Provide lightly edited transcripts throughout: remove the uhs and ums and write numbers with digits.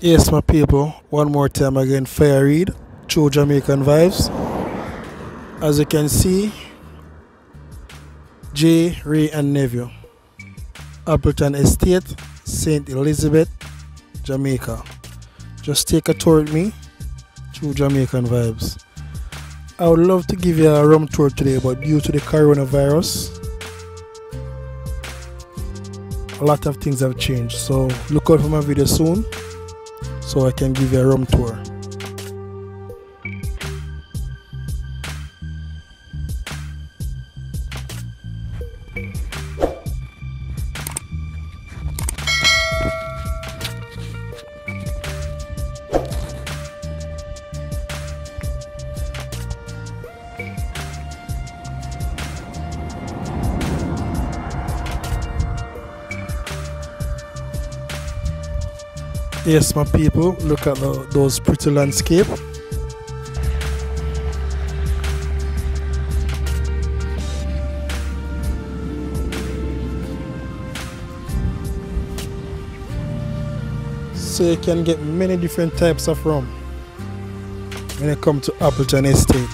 Yes, my people, one more time again, Fire Reid, True Jamaican Vibes. As you can see, J, Ray and Nephew, Appleton Estate, St. Elizabeth, Jamaica. Just take a tour with me, True Jamaican Vibes. I would love to give you a rum tour today, but due to the coronavirus, a lot of things have changed. So look out for my video soon, so I can give you a rum tour. Yes, my people, look at those pretty landscape. So you can get many different types of rum when it comes to Appleton Estate.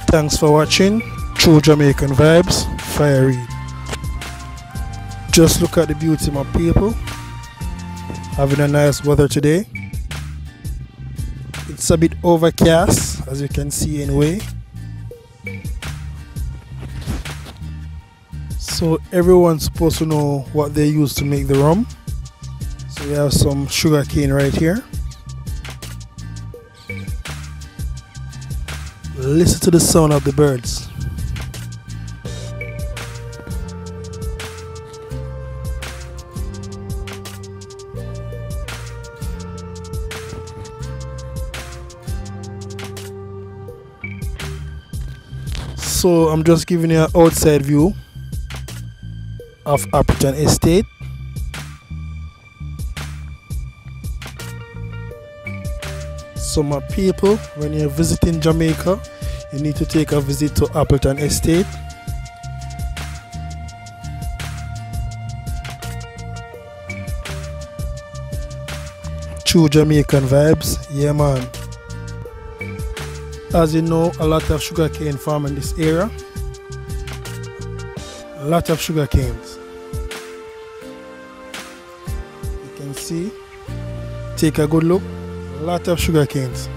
Thanks for watching True Jamaican Vibes, Fire Reid. Just look at the beauty, my people. Having a nice weather today. It's a bit overcast, as you can see anyway. So everyone's supposed to know what they use to make the rum. So we have some sugarcane right here. Listen to the sound of the birds. So I'm just giving you an outside view of Appleton Estate. So my people, when you're visiting Jamaica, you need to take a visit to Appleton Estate. True Jamaican Vibes, yeah man. As you know, a lot of sugarcane farm in this area. A lot of sugar canes. You can see, take a good look, a lot of sugar canes.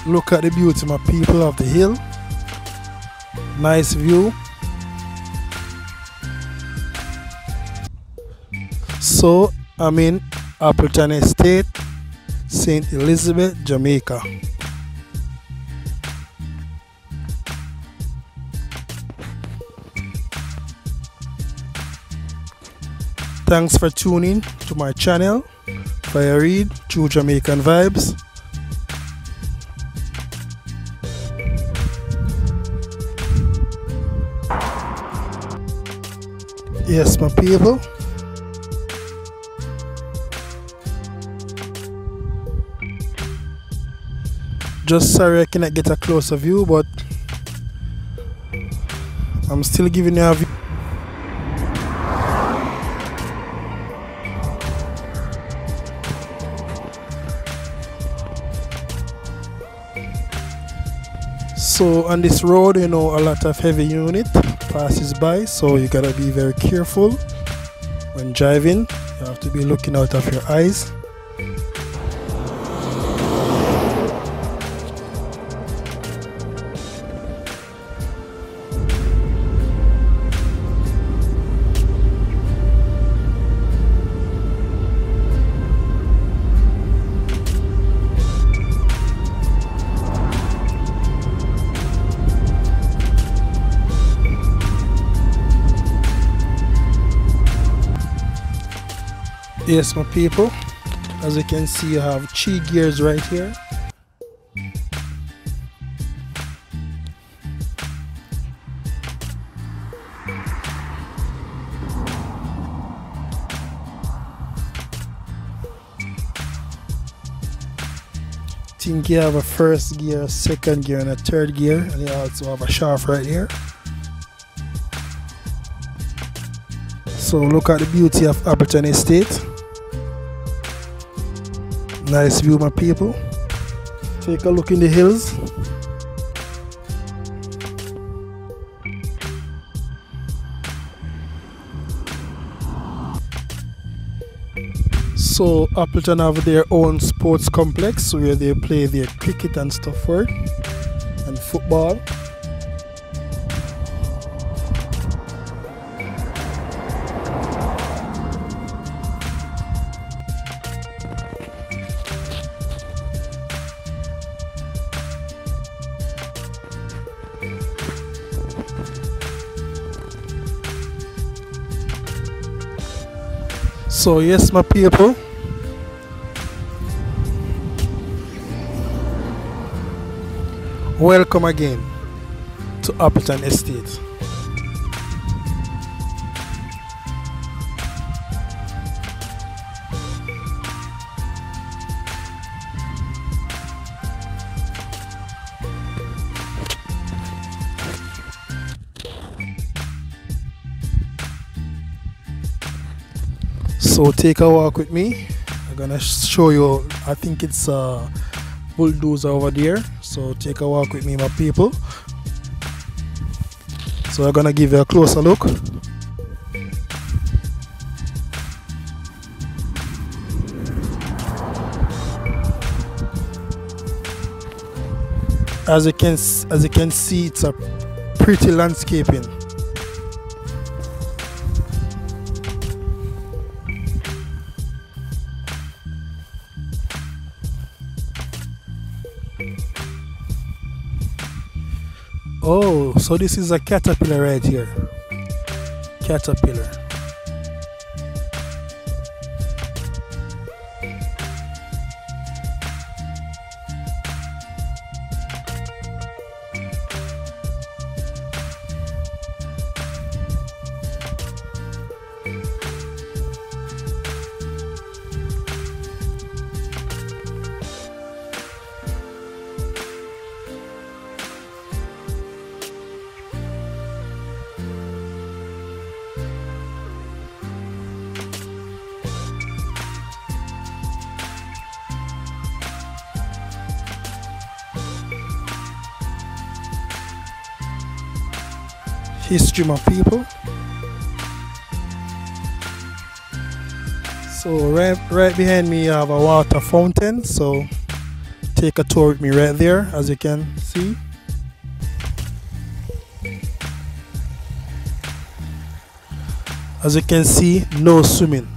Look at the beauty, my people, of the hill. Nice view. So I'm in Appleton Estate, St. Elizabeth, Jamaica. Thanks for tuning to my channel, Fire Reid, True Jamaican Vibes. Yes, my people. Just sorry I cannot get a closer view, but I'm still giving you a view. So on this road, you know, a lot of heavy unit passes by, so you gotta be very careful when driving. You have to be looking out of your eyes. Yes, my people, as you can see, you have 3 gears right here. think you have a first gear, a second gear, and a third gear, and you also have a shaft right here. So look at the beauty of Appleton Estate. Nice view, my people. Take a look in the hills. So Appleton have their own sports complex where they play their cricket and stuff for it, and football. So yes, my people, welcome again to Appleton Estate. So take a walk with me. I'm gonna show you, I think it's a bulldozer over there. So take a walk with me, my people. So I'm gonna give you a closer look. As you can see, it's a pretty landscaping. Oh, so this is a caterpillar right here. Caterpillar. History, my people. So right behind me you have a water fountain, so take a tour with me right there. As you can see, no swimming.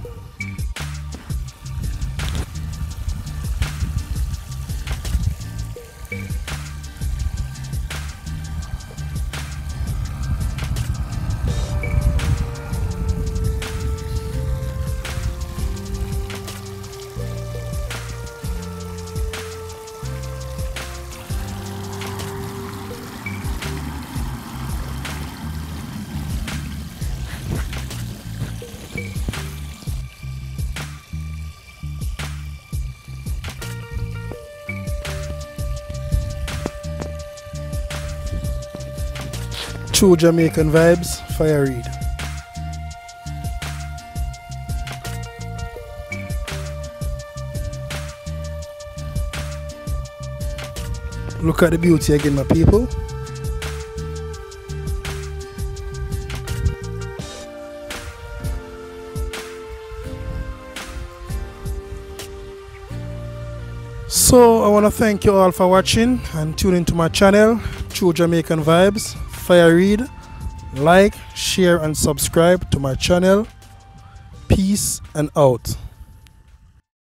True Jamaican Vibes, Fire Reid. Look at the beauty again, my people. So I want to thank you all for watching and tuning into my channel, True Jamaican Vibes, Fire Reid. Like, share and subscribe to my channel. Peace and out.